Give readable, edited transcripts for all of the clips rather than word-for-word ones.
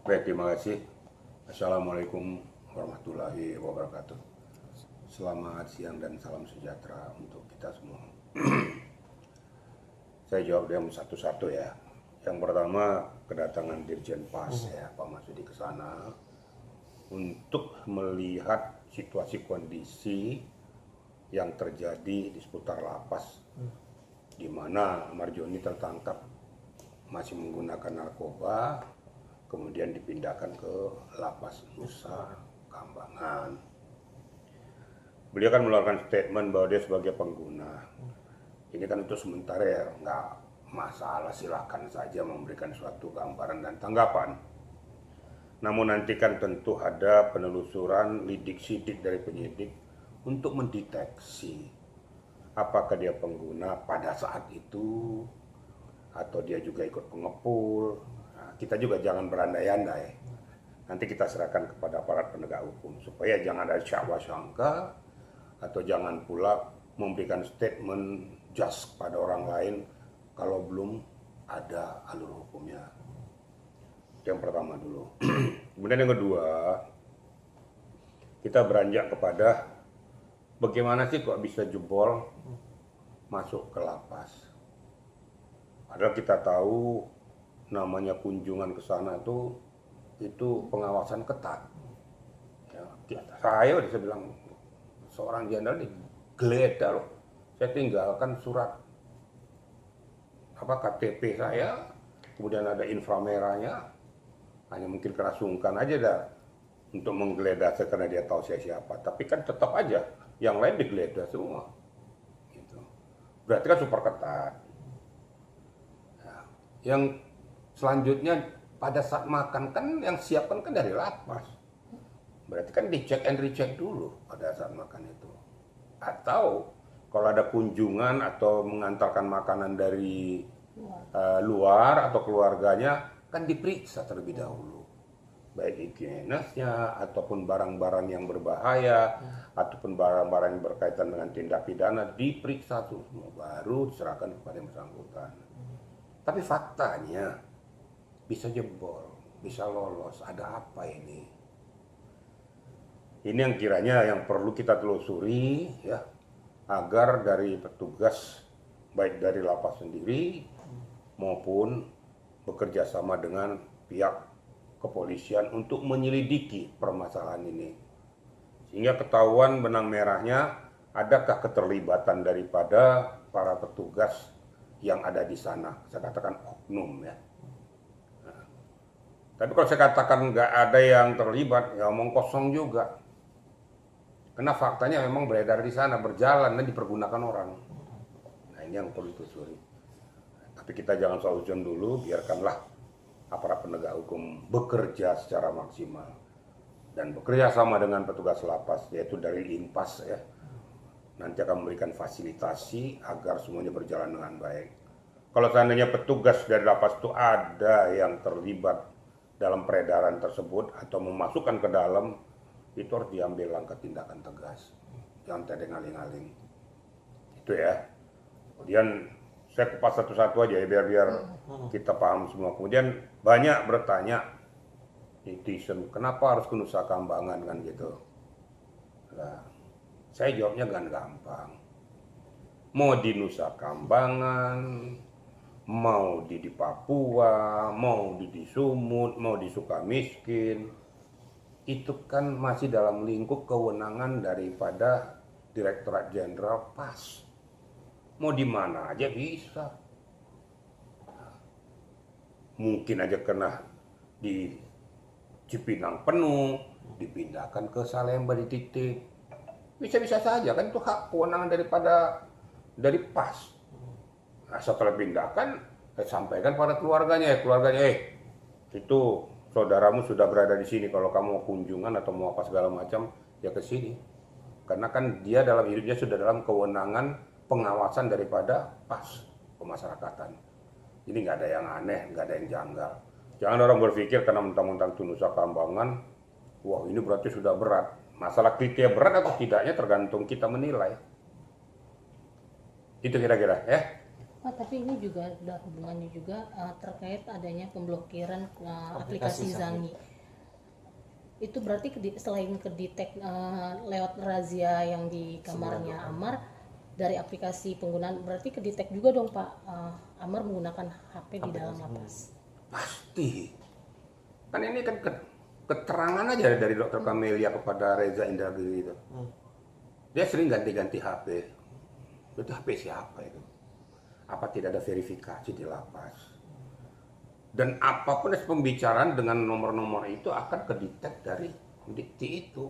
Baik, terima kasih. Assalamualaikum warahmatullahi wabarakatuh. Selamat siang dan salam sejahtera untuk kita semua. Saya jawab dengan satu-satu ya. Yang pertama, kedatangan Dirjen Pas ya, Pak Masudi ke sana untuk melihat situasi kondisi yang terjadi di seputar lapas, di mana Marjoni tertangkap masih menggunakan narkoba, kemudian dipindahkan ke lapas Nusa Kambangan. Beliau kan mengeluarkan statement bahwa dia sebagai pengguna. Ini kan untuk sementara ya, nggak masalah, silakan saja memberikan suatu gambaran dan tanggapan. Namun nanti kan tentu ada penelusuran lidik sidik dari penyidik untuk mendeteksi apakah dia pengguna pada saat itu atau dia juga ikut pengepul. Nah, kita juga jangan berandai-andai. Nanti kita serahkan kepada aparat penegak hukum supaya jangan ada syakwa sangka atau jangan pula memberikan statement just pada orang lain kalau belum ada alur hukumnya. Yang pertama dulu. Kemudian yang kedua, kita beranjak kepada bagaimana sih kok bisa jebol masuk ke lapas. Padahal kita tahu namanya kunjungan ke sana itu pengawasan ketat. Ya, saya bisa bilang seorang jenderal digeledah loh. Saya tinggalkan surat KTP saya, kemudian ada infra merahnya, hanya mungkin kena sungkan aja dah untuk menggeledah saya karena dia tahu saya siapa. Tapi kan tetap aja yang lain digeledah semua. Gitu. Berarti kan super ketat. Nah, yang selanjutnya pada saat makan kan yang siapkan kan dari lapas. Berarti kan dicek and recheck dulu pada saat makan itu. Atau kalau ada kunjungan atau mengantarkan makanan dari luar atau keluarganya kan diperiksa terlebih dahulu. Baik higienisnya ataupun barang-barang yang berbahaya ataupun barang-barang yang berkaitan dengan tindak pidana diperiksa tuh semua baru diserahkan kepada yang bersangkutan. Tapi faktanya bisa jebol, bisa lolos, ada apa ini? Ini yang kiranya yang perlu kita telusuri ya, agar dari petugas baik dari lapas sendiri maupun bekerja sama dengan pihak kepolisian untuk menyelidiki permasalahan ini. Sehingga ketahuan benang merahnya adakah keterlibatan daripada para petugas yang ada di sana. Saya katakan oknum ya. Nah, tapi kalau saya katakan nggak ada yang terlibat, ya omong kosong juga. Karena faktanya memang beredar di sana, berjalan dan dipergunakan orang. Nah ini yang perlu ditelusuri. Tapi kita jangan suzon dulu, biarkanlah aparat penegak hukum bekerja secara maksimal. Dan bekerja sama dengan petugas lapas, yaitu dari Linpas ya. Nanti akan memberikan fasilitasi agar semuanya berjalan dengan baik. Kalau seandainya petugas dari lapas itu ada yang terlibat dalam peredaran tersebut atau memasukkan ke dalam, itu harus diambil langkah tindakan tegas. Jangan tedeng-aling-aling. Itu ya. Kemudian saya kupas satu-satu aja ya biar kita paham semua. Kemudian banyak bertanya netizen, kenapa harus ke Nusa Kambangan kan gitu. Nah, saya jawabnya kan gampang. Mau di Nusa Kambangan, mau di Papua, mau di Sumut, mau di Sukamiskin, itu kan masih dalam lingkup kewenangan daripada Direktorat Jenderal PAS. Mau di mana aja bisa. Mungkin aja kena di Cipinang penuh, dipindahkan ke Salemba di titik. Bisa-bisa saja kan itu hak kewenangan dari PAS. Nah, setelah pindahkan, sampaikan pada keluarganya, itu saudaramu sudah berada di sini. Kalau kamu mau kunjungan atau mau apa segala macam, ya ke sini. Karena kan dia dalam hidupnya sudah dalam kewenangan pengawasan daripada PAS pemasyarakatan. Ini nggak ada yang aneh, nggak ada yang janggal. Jangan orang berpikir karena mentang-mentang Nusa Kambangan, wah ini berarti sudah berat. Masalah kriteria berat atau tidaknya tergantung kita menilai. Itu kira-kira ya. Pak, tapi ini juga ada hubungannya juga terkait adanya pemblokiran aplikasi Zangi. Itu berarti selain kedetek lewat razia yang di kamarnya Amar dari aplikasi penggunaan, berarti kedetek juga dong Pak, Amar menggunakan HP di dalam lapas. Pasti. Kan ini kan keterangan aja dari Dokter Kamelia kepada Reza Indragiri itu. Dia sering ganti-ganti HP. Itu HP siapa itu? Apa tidak ada verifikasi di lapas? Dan apapun pembicaraan dengan nomor-nomor itu akan kedetek dari dikti itu.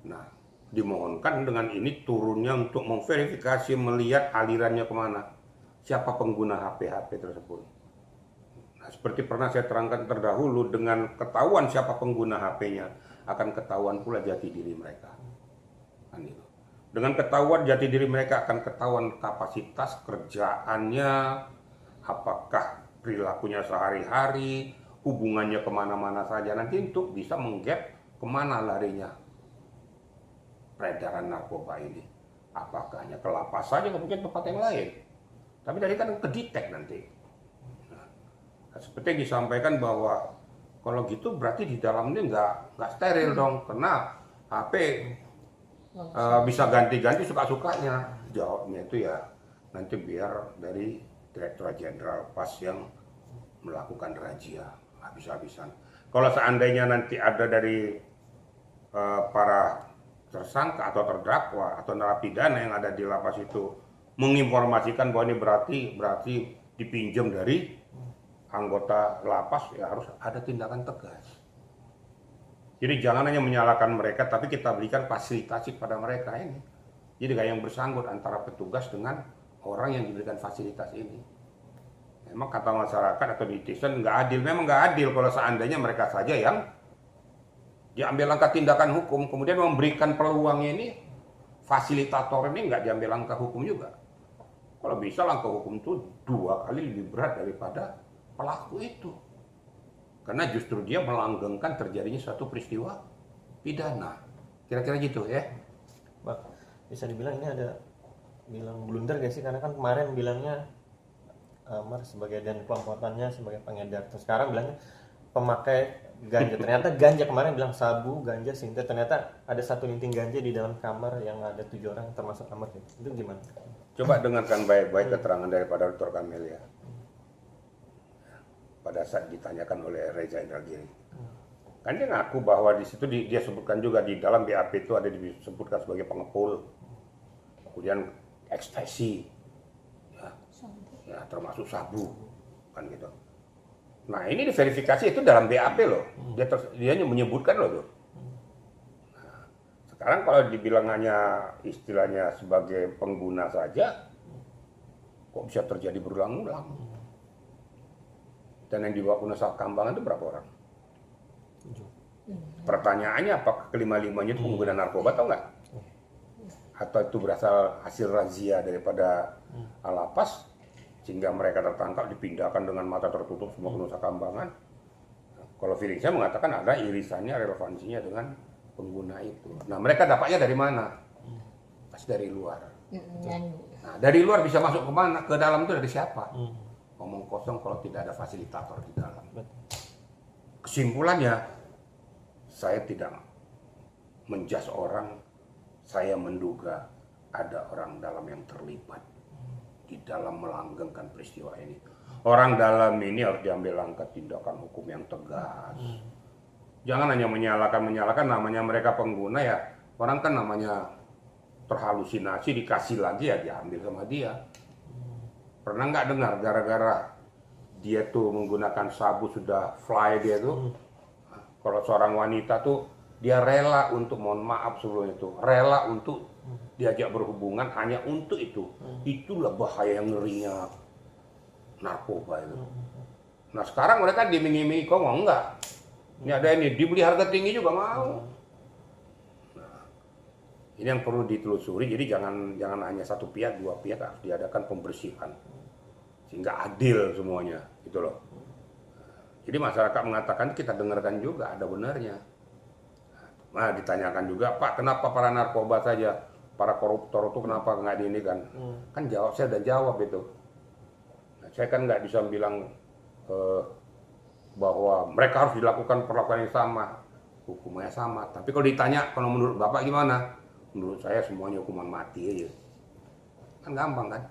Nah, dimohonkan dengan ini turunnya untuk memverifikasi, melihat alirannya kemana. Siapa pengguna HP-HP tersebut. Nah, seperti pernah saya terangkan terdahulu, dengan ketahuan siapa pengguna HP-nya, akan ketahuan pula jati diri mereka. Kan itu. Dengan ketahuan jati diri mereka akan ketahuan kapasitas kerjaannya, apakah perilakunya sehari-hari, hubungannya kemana-mana saja, nanti untuk bisa menggap kemana larinya peredaran narkoba ini. Apakah hanya ke lapas saja, mungkin tempat yang lain. Tapi tadi kan kedetek nanti. Nah, seperti yang disampaikan bahwa kalau gitu berarti di dalamnya nggak steril dong, karena HP bisa ganti-ganti suka-sukanya. Jawabnya itu ya nanti biar dari Direktur Jenderal PAS yang melakukan razia habis-habisan. Kalau seandainya nanti ada dari para tersangka atau terdakwa atau narapidana yang ada di lapas itu menginformasikan bahwa ini berarti dipinjam dari anggota lapas, ya harus ada tindakan tegas. Jadi jangan hanya menyalahkan mereka, tapi kita berikan fasilitasi kepada mereka ini. Jadi kayak yang bersangkut antara petugas dengan orang yang diberikan fasilitas ini. Memang kata masyarakat atau netizen nggak adil, memang nggak adil kalau seandainya mereka saja yang diambil langkah tindakan hukum, kemudian memberikan peluang ini, fasilitator ini nggak diambil langkah hukum juga. Kalau bisa langkah hukum itu 2 kali lebih berat daripada pelaku itu. Karena justru dia melanggengkan terjadinya suatu peristiwa pidana. Kira-kira gitu ya. Bang, bisa dibilang ini ada blunder gak sih? Karena kan kemarin bilangnya Amar sebagai dan kelompokannya sebagai pengedar. Terus sekarang bilangnya pemakai ganja. Ternyata ganja, kemarin bilang sabu, ganja, sintet. Ternyata ada 1 linting ganja di dalam kamar yang ada 7 orang termasuk Amar. Itu gimana? Coba dengarkan baik-baik keterangan daripada Dr. Kamelia. Pada saat ditanyakan oleh Reza Indragiri, kan dia ngaku bahwa di situ dia sebutkan juga di dalam BAP itu ada disebutkan sebagai pengepul, kemudian ekstasi, ya termasuk sabu, kan gitu. Nah ini diverifikasi itu dalam BAP loh, dia hanya menyebutkan loh tuh. Nah, sekarang kalau dibilang hanya istilahnya sebagai pengguna saja, kok bisa terjadi berulang-ulang? Dan yang dibawa ke Nusa Kambangan itu berapa orang? Pertanyaannya apakah kelima-limanya itu pengguna narkoba atau enggak? Atau itu berasal hasil razia daripada lapas sehingga mereka tertangkap dipindahkan dengan mata tertutup semua ke Nusa Kambangan? Kalau feeling saya mengatakan ada irisannya, relevansinya dengan pengguna itu. Nah mereka dapatnya dari mana? Pasti dari luar. Nah dari luar bisa masuk ke mana? Ke dalam itu dari siapa? Ngomong kosong kalau tidak ada fasilitator di dalam. Kesimpulannya, saya tidak menjas orang, saya menduga ada orang dalam yang terlibat di dalam melanggengkan peristiwa ini. Orang dalam ini harus diambil langkah tindakan hukum yang tegas. Jangan hanya menyalahkan, namanya mereka pengguna ya, orang kan namanya terhalusinasi, dikasih lagi ya diambil sama dia. Pernah nggak dengar gara-gara dia tuh menggunakan sabu sudah fly dia tuh, kalau seorang wanita tuh dia rela untuk, mohon maaf sebelum itu, rela untuk diajak berhubungan hanya untuk itu. Itulah bahaya yang ngerinya narkoba itu. Nah sekarang mereka diiming-imingi, kok mau enggak? Ini ada ini, dibeli harga tinggi juga mau. Nah, ini yang perlu ditelusuri, jadi jangan hanya satu pihak, 2 pihak, harus diadakan pembersihan. Sehingga adil semuanya, gitu loh. Jadi masyarakat mengatakan, kita dengarkan juga, ada benarnya. Nah, ditanyakan juga, Pak, kenapa para narkoba saja, para koruptor itu kenapa nggak di ini kan? Kan jawab, saya udah jawab itu. Saya kan nggak bisa bilang bahwa mereka harus dilakukan perlakuan yang sama, hukumnya sama. Tapi kalau ditanya, kalau menurut Bapak gimana? Menurut saya semuanya hukuman mati aja. Kan gampang kan?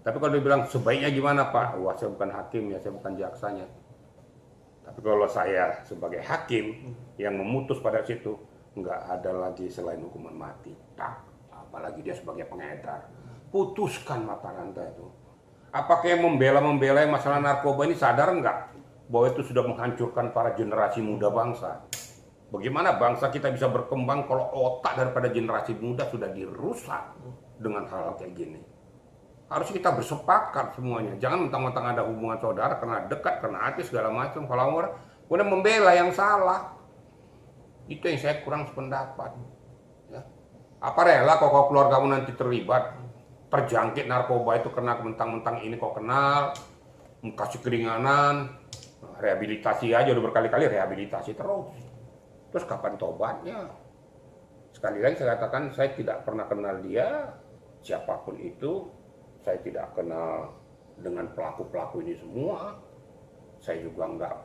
Tapi kalau dibilang sebaiknya gimana Pak? Wah, saya bukan hakim ya, saya bukan jaksanya. Tapi kalau saya sebagai hakim yang memutus pada situ, nggak ada lagi selain hukuman mati. Tak, apalagi dia sebagai pengedar. Putuskan mata rantai itu. Apakah yang membela masalah narkoba ini sadar nggak bahwa itu sudah menghancurkan para generasi muda bangsa? Bagaimana bangsa kita bisa berkembang kalau otak daripada generasi muda sudah dirusak dengan hal kayak gini? Harus kita bersepakat semuanya. Jangan mentang-mentang ada hubungan saudara, kena dekat, kena hati segala macam. Kalau orang kemudian membela yang salah, itu yang saya kurang sependapat. Ya. Apa rela kalau keluargamu nanti terlibat, terjangkit narkoba itu kena mentang-mentang ini kok kenal, kasih keringanan, rehabilitasi aja udah berkali-kali rehabilitasi terus. Terus kapan tobatnya? Sekali lagi saya katakan saya tidak pernah kenal dia, siapapun itu. Saya tidak kenal dengan pelaku-pelaku ini semua. Saya juga nggak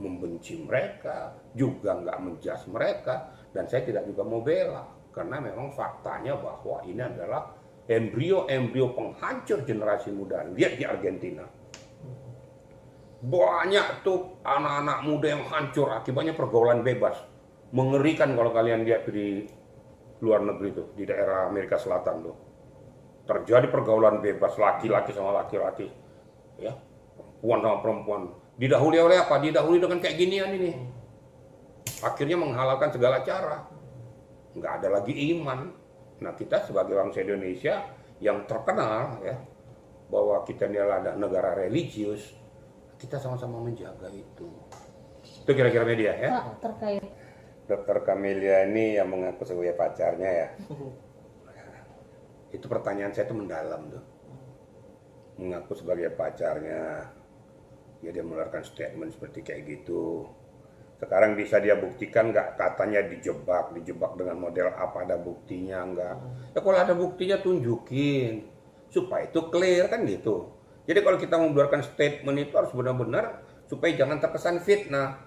membenci mereka, juga nggak menjas mereka, dan saya tidak juga mau bela. Karena memang faktanya bahwa ini adalah embrio-embrio penghancur generasi muda. Lihat di Argentina. Banyak tuh anak-anak muda yang hancur akibatnya pergaulan bebas. Mengerikan kalau kalian lihat di luar negeri tuh, di daerah Amerika Selatan tuh. Terjadi pergaulan bebas laki-laki sama laki-laki, ya, perempuan sama perempuan. Didahului oleh apa? Didahului dengan kayak ginian ini. Akhirnya menghalalkan segala cara. Nggak ada lagi iman. Nah, kita sebagai bangsa Indonesia yang terkenal ya bahwa kita ini adalah negara religius, kita sama-sama menjaga itu. Itu kira-kira media ya. Pak, terkait Dokter Camelia ini yang mengaku sebagai pacarnya ya. Itu pertanyaan saya itu mendalam tuh. Mengaku sebagai pacarnya, ya dia mengeluarkan statement seperti kayak gitu. Sekarang bisa dia buktikan nggak? Katanya dijebak dengan model apa, ada buktinya nggak? Ya kalau ada buktinya tunjukin, supaya itu clear kan gitu. Jadi kalau kita mengeluarkan statement itu harus benar-benar supaya jangan terkesan fitnah.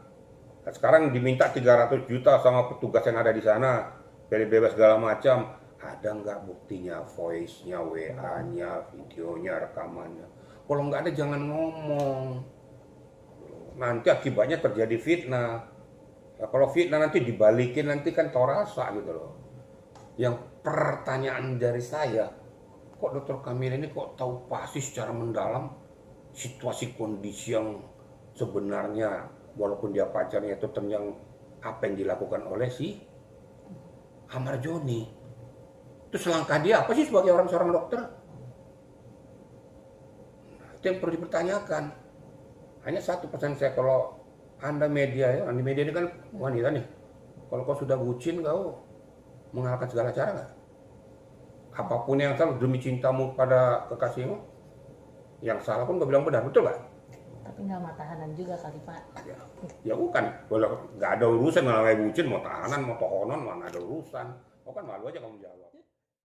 Nah, sekarang diminta 300 juta sama petugas yang ada di sana, dari bebas segala macam. Ada nggak buktinya, voice-nya, WA-nya, videonya, rekamannya? Kalau nggak ada jangan ngomong. Nanti akibatnya terjadi fitnah. Ya, kalau fitnah nanti dibalikin nanti kan tau rasa gitu loh. Yang pertanyaan dari saya, kok Dokter Kamil ini kok tahu pasti secara mendalam situasi kondisi yang sebenarnya walaupun dia pacarnya itu tentang apa yang dilakukan oleh si Ahmad Joni. Terus langkah dia apa sih sebagai seorang dokter? Nah, itu yang perlu dipertanyakan. Hanya satu pesan saya, kalau Anda media ya, Anda media ini kan wanita nih. Kalau kau sudah bucin, kau mengalahkan segala cara nggak? Apapun yang salah demi cintamu pada kekasihmu, yang salah pun kau bilang benar, betul nggak? tapi nggak matahanan juga kali Pak. Ya bukan, kalau nggak ada urusan namanya bucin, mau tahanan, mau tohonon, mana ada urusan. Kau kan malu aja kamu jawab.